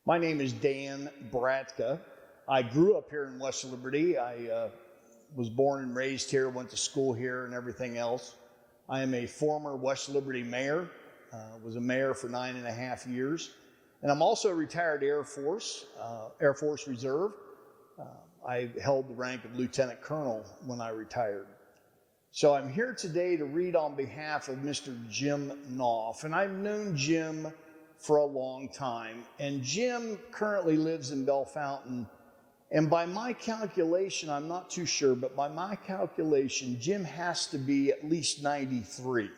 My name is Dan Bratka. I grew up here in West Liberty. I was born and raised here, went to school here and everything else. I am a former West Liberty mayor, was a mayor for 9.5 years. And I'm also a retired Air Force Reserve. I held the rank of Lieutenant Colonel when I retired. So I'm here today to read on behalf of Mr. Jim Knoff. And I've known Jim for a long time. And Jim currently lives in Bellefontaine. And by my calculation, I'm not too sure, but by my calculation, Jim has to be at least 93.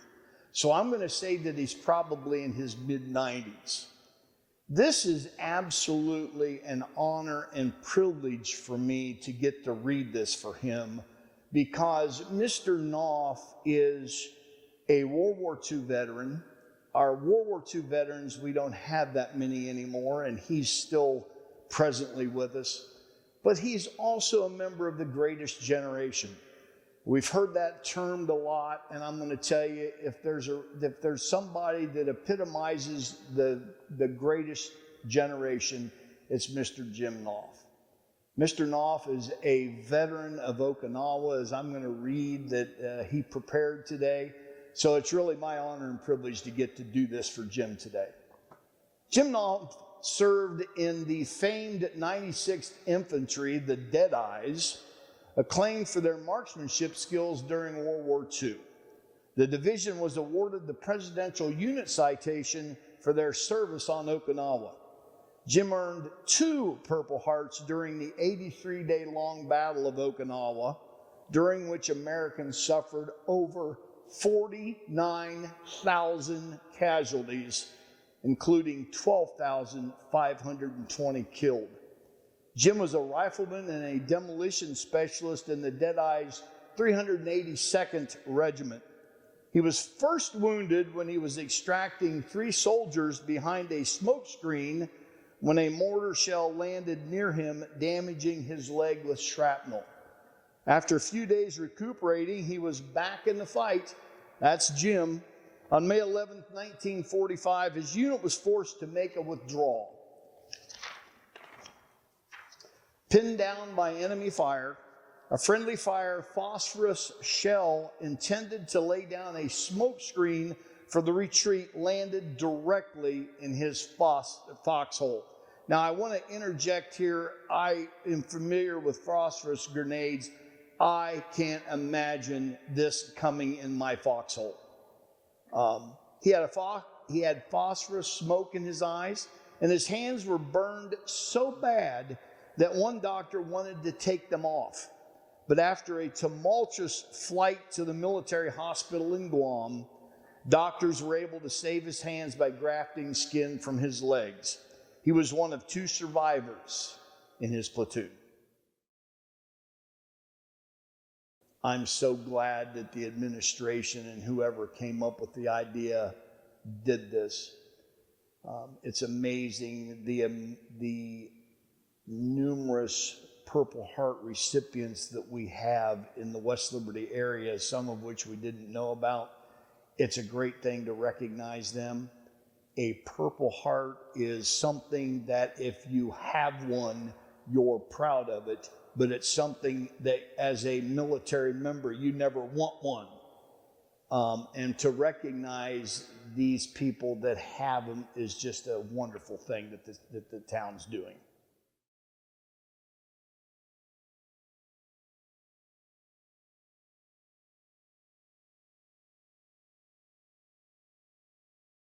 So I'm going to say that he's probably in his mid-90s. This is absolutely an honor and privilege for me to get to read this for him, because Mr. Knoff is a World War II veteran. Our World War II veterans, we don't have that many anymore, and he's still presently with us. But he's also a member of the greatest generation. We've heard that termed a lot, and I'm going to tell you, if there's somebody that epitomizes the greatest generation, it's Mr. Jim Knoff. Mr. Knoff is a veteran of Okinawa, as I'm going to read that he prepared today. So it's really my honor and privilege to get to do this for Jim today. Jim Knoff served in the famed 96th Infantry, the Deadeyes, acclaimed for their marksmanship skills during World War II. The division was awarded the Presidential Unit Citation for their service on Okinawa. Jim earned 2 Purple Hearts during the 83-day-long Battle of Okinawa, during which Americans suffered over 49,000 casualties, including 12,520 killed. Jim was a rifleman and a demolition specialist in the Deadeyes 382nd Regiment. He was first wounded when he was extracting 3 soldiers behind a smoke screen when a mortar shell landed near him, damaging his leg with shrapnel. After a few days recuperating, he was back in the fight. That's Jim. On May 11, 1945, his unit was forced to make a withdrawal. Pinned down by enemy fire, a friendly fire phosphorus shell intended to lay down a smoke screen for the retreat landed directly in his foxhole. Now, I want to interject here. I am familiar with phosphorus grenades. I can't imagine this coming in my foxhole. He had phosphorus smoke in his eyes, and his hands were burned so bad that one doctor wanted to take them off. But after a tumultuous flight to the military hospital in Guam, doctors were able to save his hands by grafting skin from his legs. He was one of 2 survivors in his platoon. I'm so glad that the administration and whoever came up with the idea did this. It's amazing the numerous Purple Heart recipients that we have in the West Liberty area, some of which we didn't know about. It's a great thing to recognize them. A Purple Heart is something that if you have one, you're proud of it. But it's something that as a military member, you never want one. And to recognize these people that have them is just a wonderful thing that the town's doing.